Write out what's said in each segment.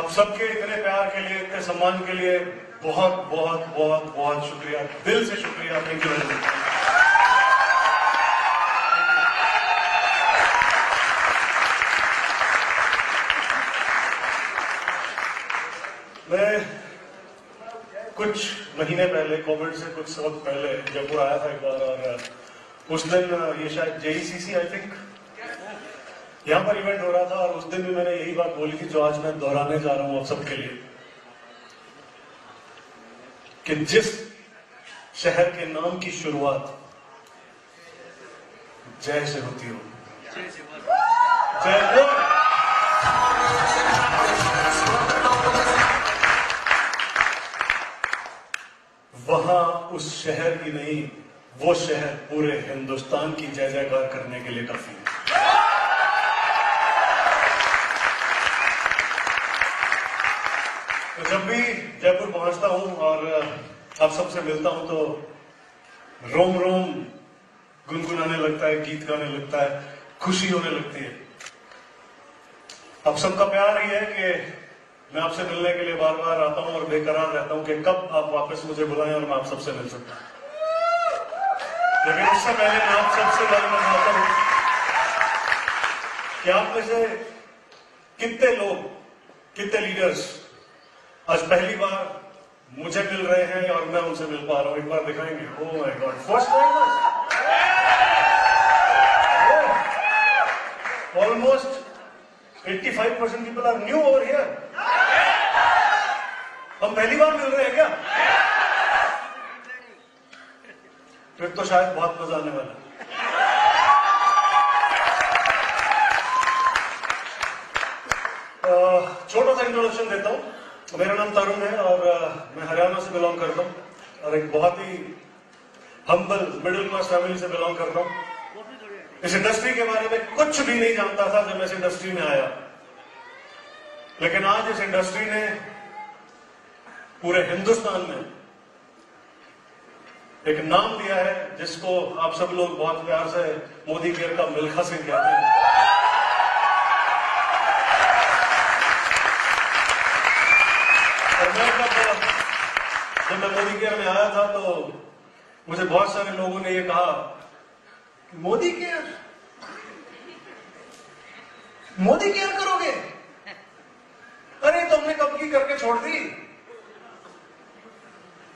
आप सबके इतने प्यार के लिए, इतने सम्मान के लिए बहुत बहुत बहुत बहुत शुक्रिया, दिल से शुक्रिया। Thank you very much. मैं कुछ महीने पहले, कोविड से कुछ वक्त पहले जयपुर आया था एक बार, और उस दिन ये शायद JECC आई थिंक यहां पर इवेंट हो रहा था, और उस दिन भी मैंने यही बात बोली थी जो आज मैं दोहराने जा रहा हूं आप सबके लिए, कि जिस शहर के नाम की शुरुआत जय से होती हो, जयपुर, वहां उस शहर की नहीं, वो शहर पूरे हिंदुस्तान की जय जयकार करने के लिए काफी है। तो जब भी जयपुर पहुंचता हूं और आप सबसे मिलता हूं तो रोम रोम गुनगुनाने लगता है, गीत गाने लगता है, खुशी होने लगती है। आप सबका प्यार ही है कि मैं आपसे मिलने के लिए बार बार आता हूं और बेकरार रहता हूं कि कब आप वापस मुझे बुलाएं और मैं आप सबसे मिल सकता हूं। लेकिन उससे पहले मैं आप सबसे जानना चाहता हूं कि आप में से कितने लोग, कितने लीडर्स आज पहली बार मुझे मिल रहे हैं और मैं उनसे मिल पा रहा हूं। एक बार दिखाएंगे? Oh my god, first time. Almost 85% people are new over here. हम पहली बार मिल रहे हैं क्या? फिर तो शायद बहुत मजा आने वाला है। छोटा सा इंट्रोडक्शन देता हूं। मेरा नाम तरुण है और मैं हरियाणा से बिलोंग करता हूं और एक बहुत ही हम्बल मिडिल क्लास फैमिली से बिलोंग करता हूं। इस इंडस्ट्री के बारे में कुछ भी नहीं जानता था जब मैं इस इंडस्ट्री में आया, लेकिन आज इस इंडस्ट्री ने पूरे हिंदुस्तान में एक नाम दिया है जिसको आप सब लोग बहुत प्यार से मोदी केयर का मिल्खा सिंह कहते हैं। और जब मैं मोदी केयर में आया था तो मुझे बहुत सारे लोगों ने ये कहा कि मोदी केयर करोगे? अरे तुमने कब की करके छोड़ दी।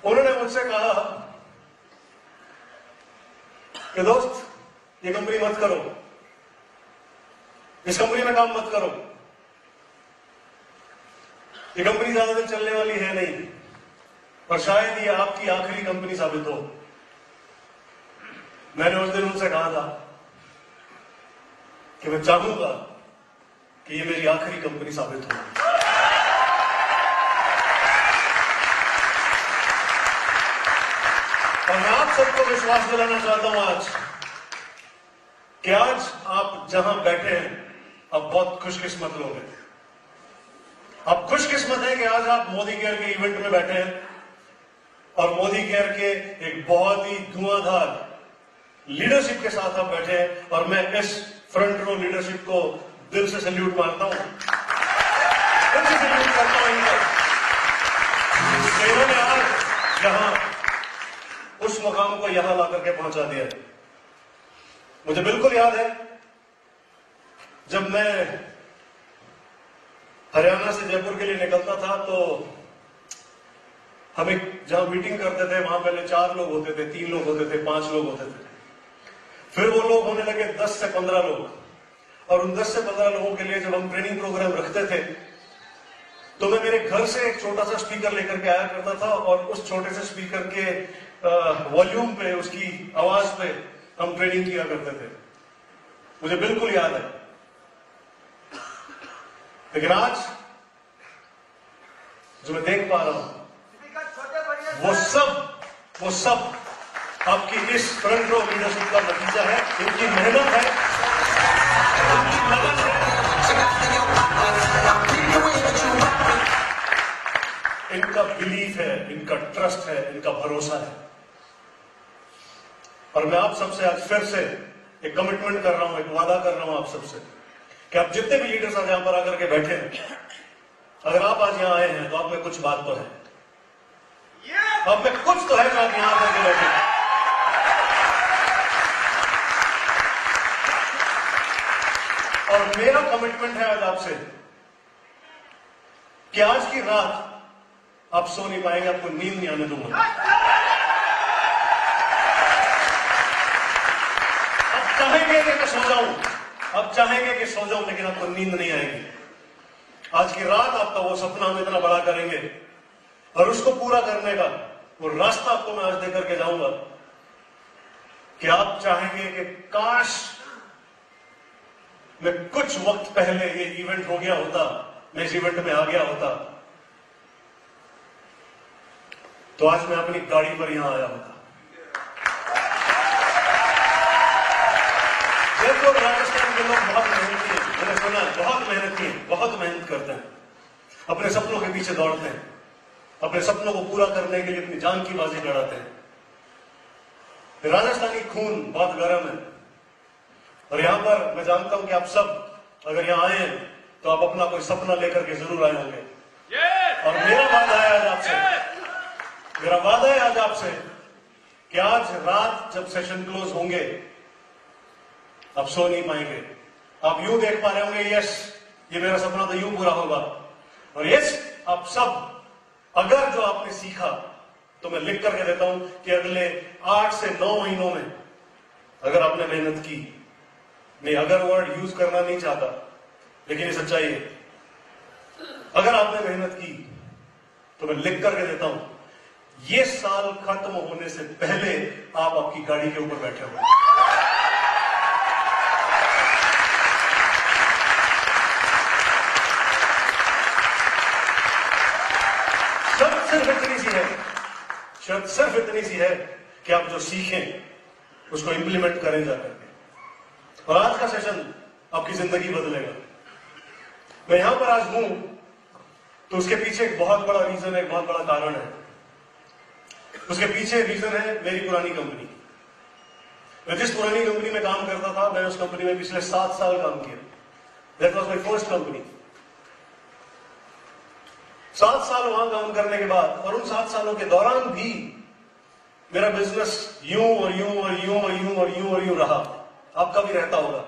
उन्होंने मुझसे कहा कि दोस्त ये कंपनी मत करो, इस कंपनी में काम मत करो, ये कंपनी ज्यादा दिन चलने वाली है नहीं और शायद ये आपकी आखिरी कंपनी साबित हो। मैंने उस दिन उनसे कहा था कि मैं चाहूंगा कि ये मेरी आखिरी कंपनी साबित हो। और मैं आप सबको विश्वास दिलाना चाहता हूं आज कि आज आप जहां बैठे हैं आप बहुत खुशकिस्मत लोग हैं। आप खुशकिस्मत हैं कि आज आप मोदी केयर के इवेंट में बैठे हैं और मोदी केयर के एक बहुत ही धुआंधार लीडरशिप के साथ आप बैठे हैं और मैं इस फ्रंट रो लीडरशिप को दिल से सैल्यूट मारता हूं, दिल से सैल्यूट करता हूं इन्होंने आज यहां उस मुकाम को यहां ला करके पहुंचा दिया। मुझे बिल्कुल याद है जब मैं हरियाणा से जयपुर के लिए निकलता था तो हम एक जहां मीटिंग करते थे वहां पहले 4 लोग होते थे, 3 लोग होते थे, 5 लोग होते थे, फिर वो लोग होने लगे 10 से 15 लोग। और उन 10 से 15 लोगों के लिए जब हम ट्रेनिंग प्रोग्राम रखते थे तो मैं मेरे घर से एक छोटा सा स्पीकर लेकर के आया करता था और उस छोटे से स्पीकर के वॉल्यूम पे, उसकी आवाज पे हम ट्रेनिंग किया करते थे। मुझे बिल्कुल याद है। लेकिन आज जो मैं देख पा रहा हूं वो सब आपकी इस फ्रंट रो लीडरशिप का नतीजा है, इनकी मेहनत है, इनकी लगन है, इनका बिलीफ है, इनका ट्रस्ट है, इनका भरोसा है। और मैं आप सबसे आज फिर से एक कमिटमेंट कर रहा हूं, एक वादा कर रहा हूं आप सबसे कि आप जितने भी लीडर्स आज यहां पर आकर के बैठे हैं, अगर आप आज यहां आए हैं तो आप में कुछ बात तो है, आप में कुछ तो है जो आप यहां करके बैठे हैं। और मेरा कमिटमेंट है आज आपसे कि आज की रात आप सो नहीं पाएंगे, आपको नींद नहीं आने दूंगा। आप चाहेंगे कि मैं सो जाऊं, आप चाहेंगे कि सो जाऊं, लेकिन आपको नींद नहीं आएगी। आज की रात आपका वो सपना हम इतना बड़ा करेंगे और उसको पूरा करने का वो रास्ता आपको मैं आज देकर के जाऊंगा कि आप चाहेंगे कि काश मैं कुछ वक्त पहले ये इवेंट हो गया होता, मैं इस इवेंट में आ गया होता, तो आज मैं अपनी गाड़ी पर यहां आया होता। देखो, राजस्थान के लोग बहुत मेहनती हैं, मैंने सुना बहुत मेहनती हैं, बहुत मेहनत करते हैं, अपने सपनों के पीछे दौड़ते हैं, अपने सपनों को पूरा करने के लिए अपनी जान की बाजी लड़ाते हैं। राजस्थानी खून बहुत गर्म है और यहां पर मैं जानता हूं कि आप सब अगर यहां आए हैं तो आप अपना कोई सपना लेकर के जरूर आए होंगे। और मेरा वादा है आज आपसे, मेरा वादा है आज आपसे कि आज रात जब सेशन क्लोज होंगे आप सो नहीं पाएंगे। आप यूं देख पा रहे होंगे, यस ये मेरा सपना तो यूं पूरा होगा। और यस, आप सब अगर जो आपने सीखा तो मैं लिख करके देता हूं कि अगले 8 से 9 महीनों में अगर आपने मेहनत की, मैं अगर वर्ड यूज करना नहीं चाहता लेकिन ये सच्चाई है, अगर आपने मेहनत की तो मैं लिख करके देता हूं ये साल खत्म होने से पहले आप आपकी गाड़ी के ऊपर बैठे हो। शर्त सिर्फ इतनी सी है, शर्त सिर्फ इतनी सी है कि आप जो सीखें उसको इंप्लीमेंट करें जाकर के। और आज का सेशन आपकी जिंदगी बदलेगा। मैं यहां पर आज हूं तो उसके पीछे एक बहुत बड़ा रीजन है, एक बहुत बड़ा कारण है। उसके पीछे रीजन है मेरी पुरानी कंपनी। मैं जिस पुरानी कंपनी में काम करता था, मैं उस कंपनी में पिछले 7 साल काम किया। That was my first company. 7 साल वहां काम करने के बाद और उन 7 सालों के दौरान भी मेरा बिजनेस यूं और यूं और यूं और यूं और यूं और यूं रहा। आपका भी रहता होगा,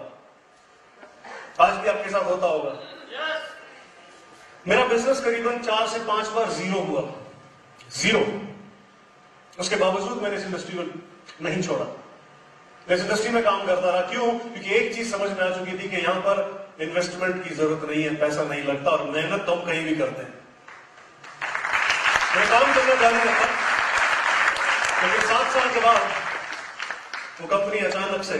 आज भी आपके साथ होता होगा। मेरा बिजनेस करीबन 4 से 5 बार जीरो हुआ, जीरो। उसके बावजूद मैंने इस इंडस्ट्री में नहीं छोड़ा, मैं इस इंडस्ट्री में काम करता रहा। क्यों? क्योंकि एक चीज समझ में आ चुकी थी कि यहां पर इन्वेस्टमेंट की जरूरत नहीं है, पैसा नहीं लगता और मेहनत तो हम कहीं भी करते हैं। मैं काम करना जारी रखा, लेकिन 7 साल के बाद वो कंपनी अचानक से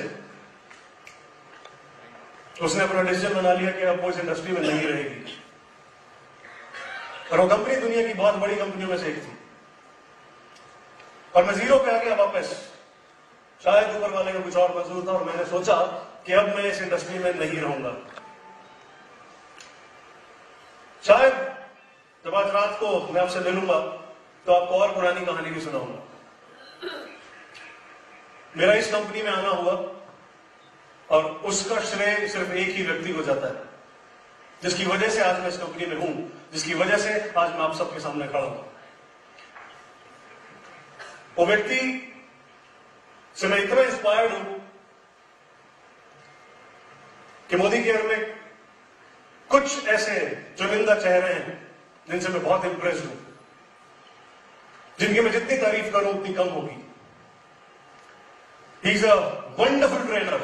उसने अपना डिसीजन बना लिया कि अब वो इस इंडस्ट्री में नहीं रहेगी। और वो कंपनी दुनिया की बहुत बड़ी कंपनियों में से एक थी और मैं जीरो पे आ गया वापस। शायद ऊपर वाले का कुछ और मंजूर था और मैंने सोचा कि अब मैं इस इंडस्ट्री में नहीं रहूंगा। शायद जब आज रात को मैं आपसे मिलूंगा तो आपको और पुरानी कहानी भी सुनाऊंगा। मेरा इस कंपनी में आना हुआ और उसका श्रेय सिर्फ एक ही व्यक्ति को जाता है, जिसकी वजह से आज मैं इस कंपनी में हूं, जिसकी वजह से आज मैं आप सबके सामने खड़ा हूं। वो व्यक्ति से मैं इतना इंस्पायर्ड हूं कि मोदी केयर में कुछ ऐसे चुनिंदा चेहरे हैं जिनसे मैं बहुत इंप्रेस्ड हूं, जिनकी मैं जितनी तारीफ करूं उतनी कम होगी। He is a wonderful trainer,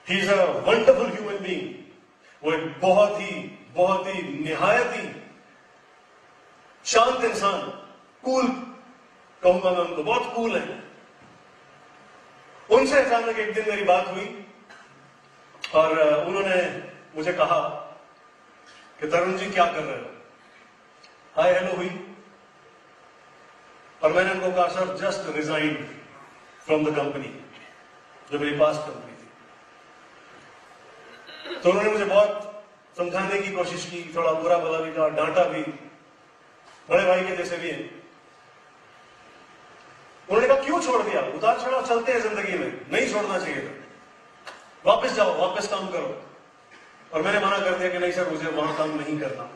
he is a wonderful human being. वो एक बहुत ही निहायत ही शांत इंसान, कूल कहूंगा मैं उनको, बहुत कूल है। उनसे अचानक एक दिन मेरी बात हुई और उन्होंने मुझे कहा कि तरुण जी क्या कर रहे हो। हाय हेलो हुई और मैंने उनको कहा sir just resign from the company, जो मेरी पास्ट कंपनी थी। तो उन्होंने मुझे बहुत समझाने की कोशिश की, थोड़ा बुरा भला भी कहा, डांटा भी, बड़े भाई के जैसे भी हैं। उन्होंने कहा क्यों छोड़ दिया, उतार चढ़ाव चलते हैं जिंदगी में, नहीं छोड़ना चाहिए था, वापस जाओ, वापस काम करो। और मैंने मना कर दिया कि नहीं सर मुझे वहां काम नहीं करना।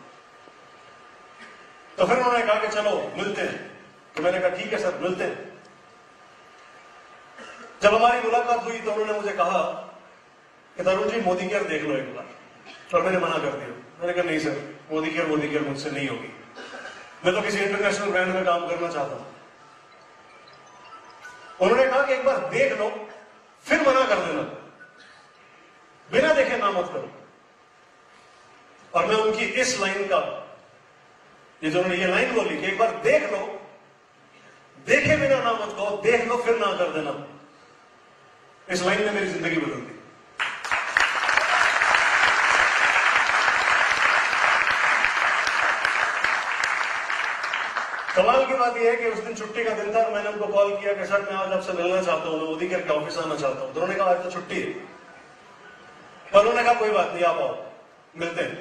तो फिर उन्होंने कहा कि चलो मिलते हैं। तो मैंने कहा ठीक है सर, मिलते हैं। जब हमारी मुलाकात हुई तो उन्होंने मुझे कहा कि तरुण जी मोदी केयर देख लो एक बार, और मैंने मना कर दिया। मैंने कहा नहीं सर, मोदी केयर मुझसे नहीं होगी, मैं तो किसी इंटरनेशनल ब्रांड में काम करना चाहता हूं। उन्होंने कहा कि एक बार देख लो फिर मना कर देना, बिना देखे ना मत करो। और मैं उनकी इस लाइन का, ये जो उन्होंने ये लाइन बोली कि एक बार देख लो, देखे बिना ना मत कहो, देख लो फिर ना कर देना, इस लाइन ने मेरी जिंदगी बदल दी। कमाल की बात यह है कि उस दिन छुट्टी का दिन था और मैंने उनको कॉल किया कि सर मैं आज आपसे मिलना चाहता हूं, मैं मोदी केयर के ऑफिस आना चाहता हूं। तो उन्होंने कहा आज तो छुट्टी है, पर उन्होंने कहा कोई बात नहीं, आप आओ, मिलते हैं।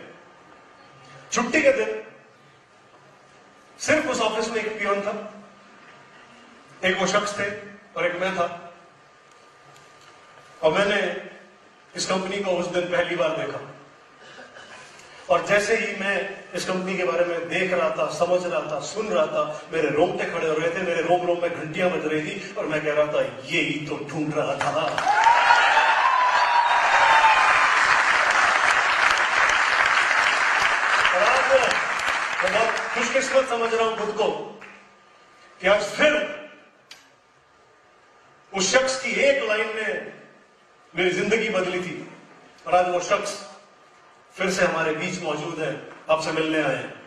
छुट्टी के दिन सिर्फ उस ऑफिस में एक पियोन था, एक वो शख्स थे और एक मैं था। और मैंने इस कंपनी को उस दिन पहली बार देखा, और जैसे ही मैं इस कंपनी के बारे में देख रहा था, समझ रहा था, सुन रहा था, मेरे रोंगटे खड़े हो रहे थे, मेरे रोम रोम में घंटियां बज रही थी, और मैं कह रहा था ये ही तो ढूंढ रहा था। और आज मैं बहुत खुशकिस्मत समझ रहा हूं खुद को कि आज फिर उस शख्स की एक लाइन ने मेरी जिंदगी बदली थी, और आज वो शख्स फिर से हमारे बीच मौजूद है, आपसे मिलने आए हैं।